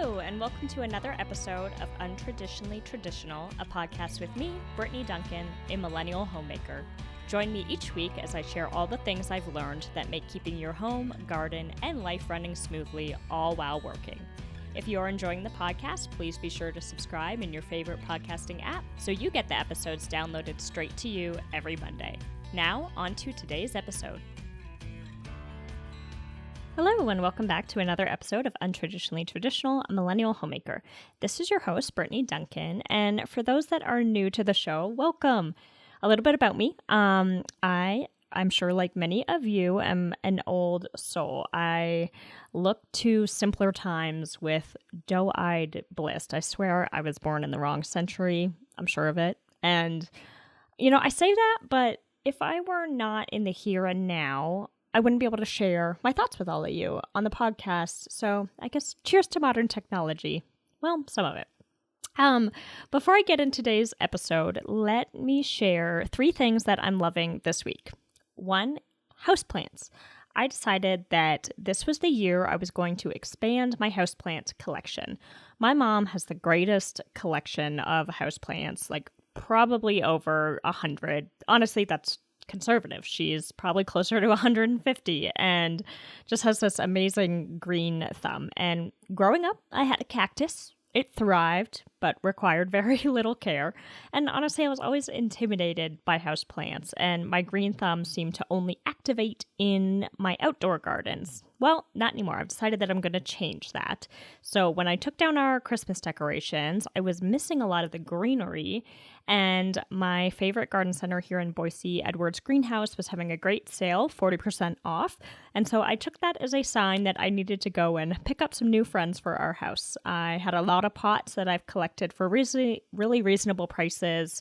Hello, and welcome to another episode of Untraditionally Traditional, a podcast with me, Brittany Duncan, a millennial homemaker. Join me each week as I share all the things I've learned that make keeping your home, garden, and life running smoothly, all while working. If you are enjoying the podcast, please be sure to subscribe in your favorite podcasting app so you get the episodes downloaded straight to you every Monday. Now, on to today's episode. Hello, and welcome back to another episode of Untraditionally Traditional, a millennial homemaker. This is your host, Brittany Duncan, and for those that are new to the show, welcome. A little bit about me. I'm sure like many of you, am an old soul. I look to simpler times with doe-eyed bliss. I swear I was born in the wrong century. I'm sure of it. And, I say that, but if I were not in the here and now, I wouldn't be able to share my thoughts with all of you on the podcast. So I guess cheers to modern technology. Well, some of it. Before I get into today's episode, let me share 3 things that I'm loving this week. 1, houseplants. I decided that this was the year I was going to expand my houseplant collection. My mom has the greatest collection of houseplants, like probably over 100. Honestly, that's conservative. She's probably closer to 150 and just has this amazing green thumb. And growing up, I had a cactus. It thrived, but required very little care. And honestly, I was always intimidated by houseplants, and my green thumb seemed to only activate in my outdoor gardens. Well, not anymore. I've decided that I'm going to change that. So when I took down our Christmas decorations, I was missing a lot of the greenery, and my favorite garden center here in Boise, Edwards Greenhouse, was having a great sale, 40% off. And so I took that as a sign that I needed to go and pick up some new friends for our house. I had a lot of pots that I've collected for really reasonable prices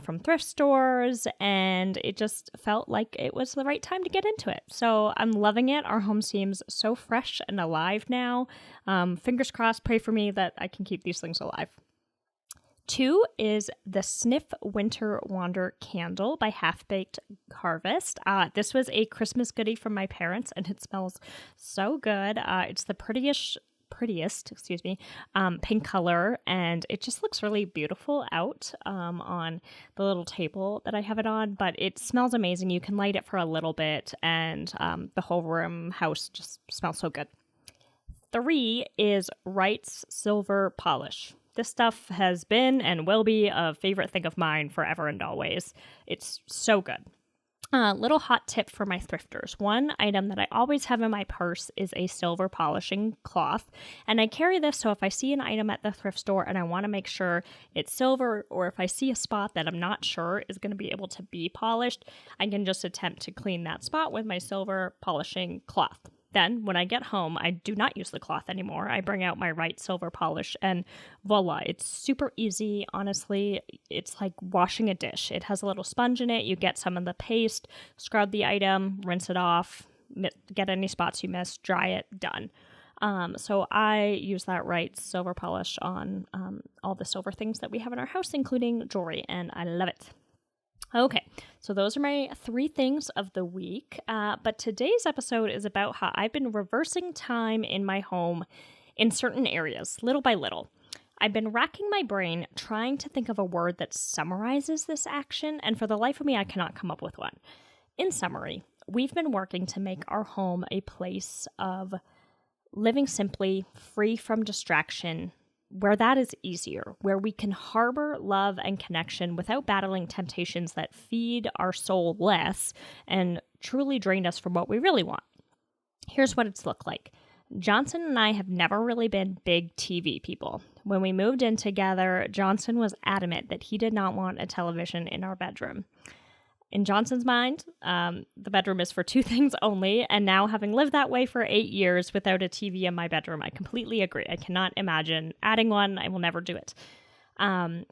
from thrift stores, and it just felt like it was the right time to get into it. So I'm loving it. Our home seems so fresh and alive now. Fingers crossed, pray for me that I can keep these things alive. 2 is the Sniff Winter Wander candle by Half Baked Harvest. This was a Christmas goodie from my parents, and it smells so good. It's the prettiest, pink color, and it just looks really beautiful out on the little table that I have it on, but it smells amazing. You can light it for a little bit, and the whole house just smells so good. 3 is Wright's Silver Polish. This stuff has been and will be a favorite thing of mine forever and always. It's so good. Little hot tip for my thrifters. One item that I always have in my purse is a silver polishing cloth. And I carry this so if I see an item at the thrift store and I want to make sure it's silver, or if I see a spot that I'm not sure is going to be able to be polished, I can just attempt to clean that spot with my silver polishing cloth. Then, when I get home, I do not use the cloth anymore. I bring out my Wright Silver Polish, and voila, it's super easy. Honestly, it's like washing a dish. It has a little sponge in it. You get some of the paste, scrub the item, rinse it off, get any spots you missed, dry it, done. So I use that Wright Silver Polish on all the silver things that we have in our house, including jewelry, and I love it. Okay, so those are my 3 things of the week, but today's episode is about how I've been reversing time in my home in certain areas, little by little. I've been racking my brain trying to think of a word that summarizes this action, and for the life of me, I cannot come up with one. In summary, we've been working to make our home a place of living simply, free from distraction, where that is easier, where we can harbor love and connection without battling temptations that feed our soul less and truly drain us from what we really want. Here's what it's looked like. Johnson and I have never really been big TV people. When we moved in together, Johnson was adamant that he did not want a television in our bedroom. In Johnson's mind, the bedroom is for 2 things only, and now having lived that way for 8 years without a TV in my bedroom, I completely agree. I cannot imagine adding one. I will never do it.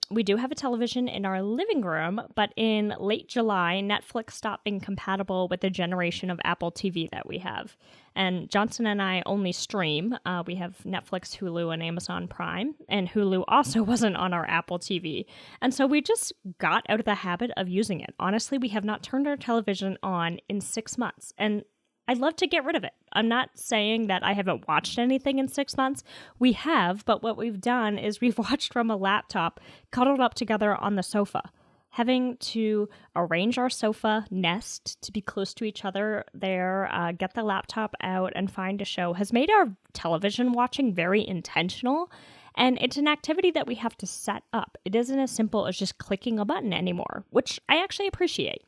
We do have a television in our living room, but in late July, Netflix stopped being compatible with the generation of Apple TV that we have. And Johnson and I only stream. We have Netflix, Hulu, and Amazon Prime, and Hulu also wasn't on our Apple TV. And so we just got out of the habit of using it. Honestly, we have not turned our television on in 6 months. And I'd love to get rid of it. I'm not saying that I haven't watched anything in 6 months. We have, but what we've done is we've watched from a laptop, cuddled up together on the sofa. Having to arrange our sofa nest to be close to each other there, get the laptop out and find a show has made our television watching very intentional. And it's an activity that we have to set up. It isn't as simple as just clicking a button anymore, which I actually appreciate.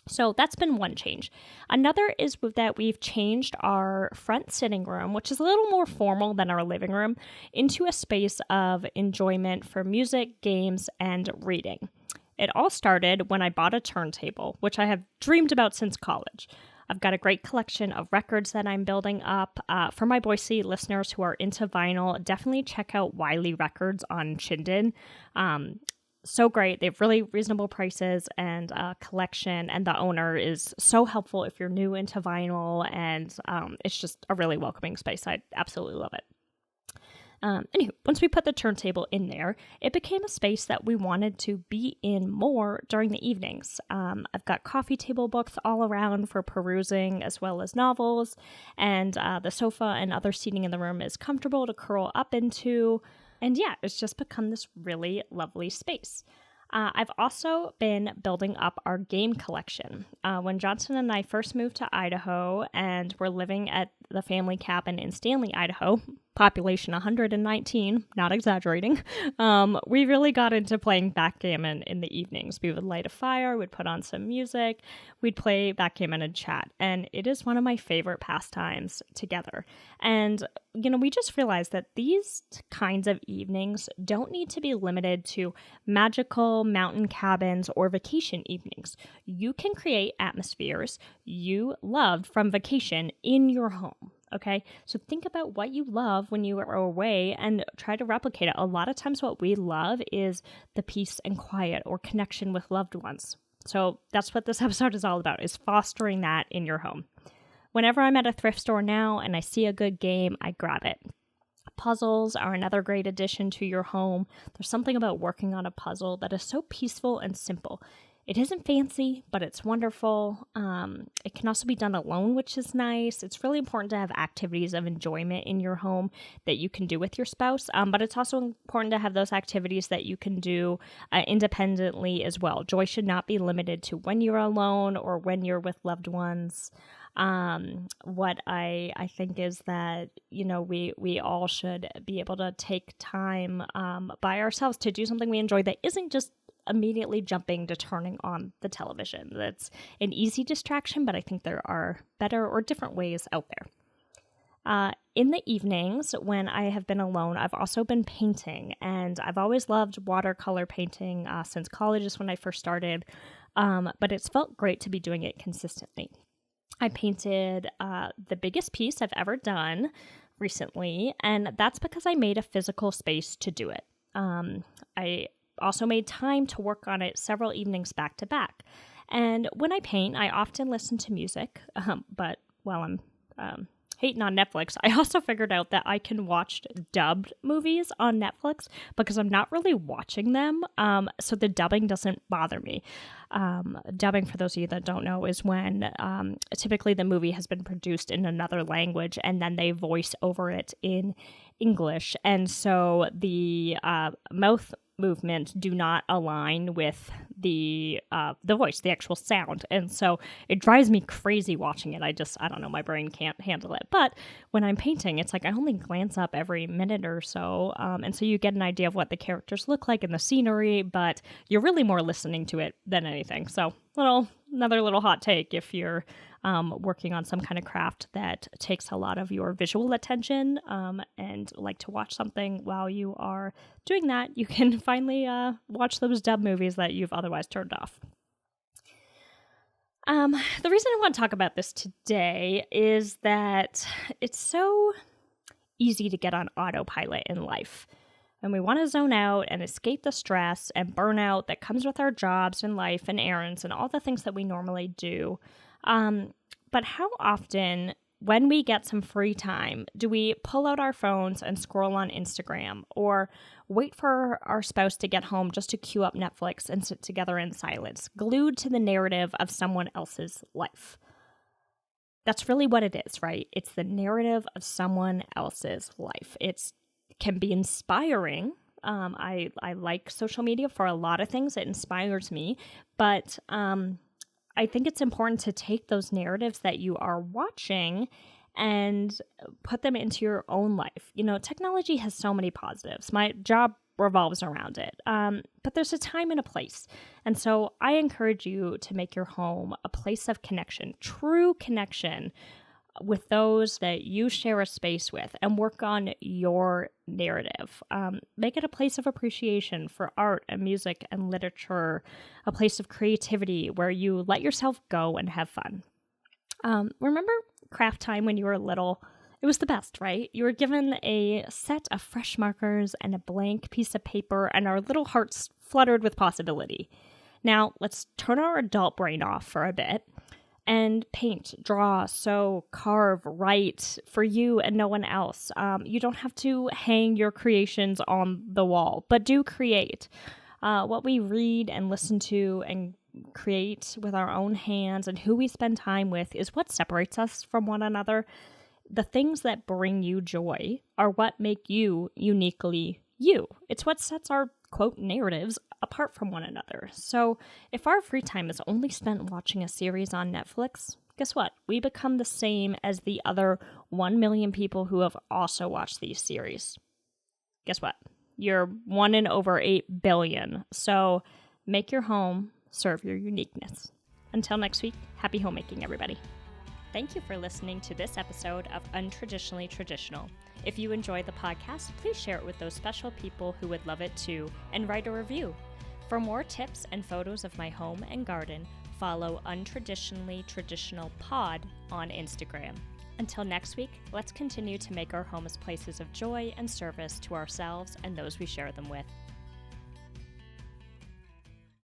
So that's been one change. Another is that we've changed our front sitting room, which is a little more formal than our living room, into a space of enjoyment for music, games, and reading. It all started when I bought a turntable, which I have dreamed about since college. I've got a great collection of records that I'm building up. For my Boise listeners who are into vinyl, definitely check out Wiley Records on Chinden. So great. They have really reasonable prices and collection, and the owner is so helpful if you're new into vinyl, and it's just a really welcoming space. I absolutely love it. Anywho, once we put the turntable in there, it became a space that we wanted to be in more during the evenings. I've got coffee table books all around for perusing, as well as novels, and the sofa and other seating in the room is comfortable to curl up into. And yeah, it's just become this really lovely space. I've also been building up our game collection. When Johnson and I first moved to Idaho and were living at the family cabin in Stanley, Idaho, population 119, not exaggerating, we really got into playing backgammon in the evenings. We would light a fire, we'd put on some music, we'd play backgammon and chat, and it is one of my favorite pastimes together. And, we just realized that these kinds of evenings don't need to be limited to magical mountain cabins or vacation evenings. You can create atmospheres you loved from vacation in your home. Okay, so think about what you love when you are away and try to replicate it. A lot of times what we love is the peace and quiet or connection with loved ones. So that's what this episode is all about, is fostering that in your home. Whenever I'm at a thrift store now and I see a good game, I grab it. Puzzles are another great addition to your home. There's something about working on a puzzle that is so peaceful and simple. It isn't fancy, but it's wonderful. It can also be done alone, which is nice. It's really important to have activities of enjoyment in your home that you can do with your spouse, but it's also important to have those activities that you can do independently as well. Joy should not be limited to when you're alone or when you're with loved ones. What I think is that, we all should be able to take time by ourselves to do something we enjoy that isn't just immediately jumping to turning on the television. That's an easy distraction, but I think there are better or different ways out there. In the evenings, when I have been alone, I've also been painting, and I've always loved watercolor painting since college is when I first started, but it's felt great to be doing it consistently. I painted the biggest piece I've ever done recently, and that's because I made a physical space to do it. I also made time to work on it several evenings back to back. And when I paint, I often listen to music, but while I'm hating on Netflix, I also figured out that I can watch dubbed movies on Netflix because I'm not really watching them, so the dubbing doesn't bother me. Dubbing, for those of you that don't know, is when typically the movie has been produced in another language and then they voice over it in English, and so the mouth movement do not align with the voice, the actual sound. And so it drives me crazy watching it. I don't know, my brain can't handle it. But when I'm painting, it's like I only glance up every minute or so. And so you get an idea of what the characters look like in the scenery, but you're really more listening to it than anything. So another little hot take if you're working on some kind of craft that takes a lot of your visual attention and like to watch something while you are doing that, you can finally watch those dub movies that you've otherwise turned off. The reason I want to talk about this today is that it's so easy to get on autopilot in life. And we want to zone out and escape the stress and burnout that comes with our jobs and life and errands and all the things that we normally do. But how often, when we get some free time, do we pull out our phones and scroll on Instagram or wait for our spouse to get home just to queue up Netflix and sit together in silence, glued to the narrative of someone else's life? That's really what it is, right? It's the narrative of someone else's life. It can be inspiring. I like social media for a lot of things. It inspires me, but I think it's important to take those narratives that you are watching and put them into your own life. You know, technology has so many positives. My job revolves around it, but there's a time and a place. And so I encourage you to make your home a place of connection, true connection with those that you share a space with, and work on your narrative. Make it a place of appreciation for art and music and literature, a place of creativity where you let yourself go and have fun. Remember craft time when you were little? It was the best, right? You were given a set of fresh markers and a blank piece of paper, and our little hearts fluttered with possibility. Now, let's turn our adult brain off for a bit and paint, draw, sew, carve, write for you and no one else. You don't have to hang your creations on the wall, but do create. What we read and listen to and create with our own hands and who we spend time with is what separates us from one another. The things that bring you joy are what make you uniquely you. It's what sets our, quote, narratives apart from one another. So if our free time is only spent watching a series on Netflix, guess what? We become the same as the other 1 million people who have also watched these series. Guess what? You're 1 in over 8 billion. So make your home serve your uniqueness. Until next week, happy homemaking, everybody. Thank you for listening to this episode of Untraditionally Traditional. If you enjoyed the podcast, please share it with those special people who would love it too, and write a review. For more tips and photos of my home and garden, follow Untraditionally Traditional Pod on Instagram. Until next week, let's continue to make our homes places of joy and service to ourselves and those we share them with.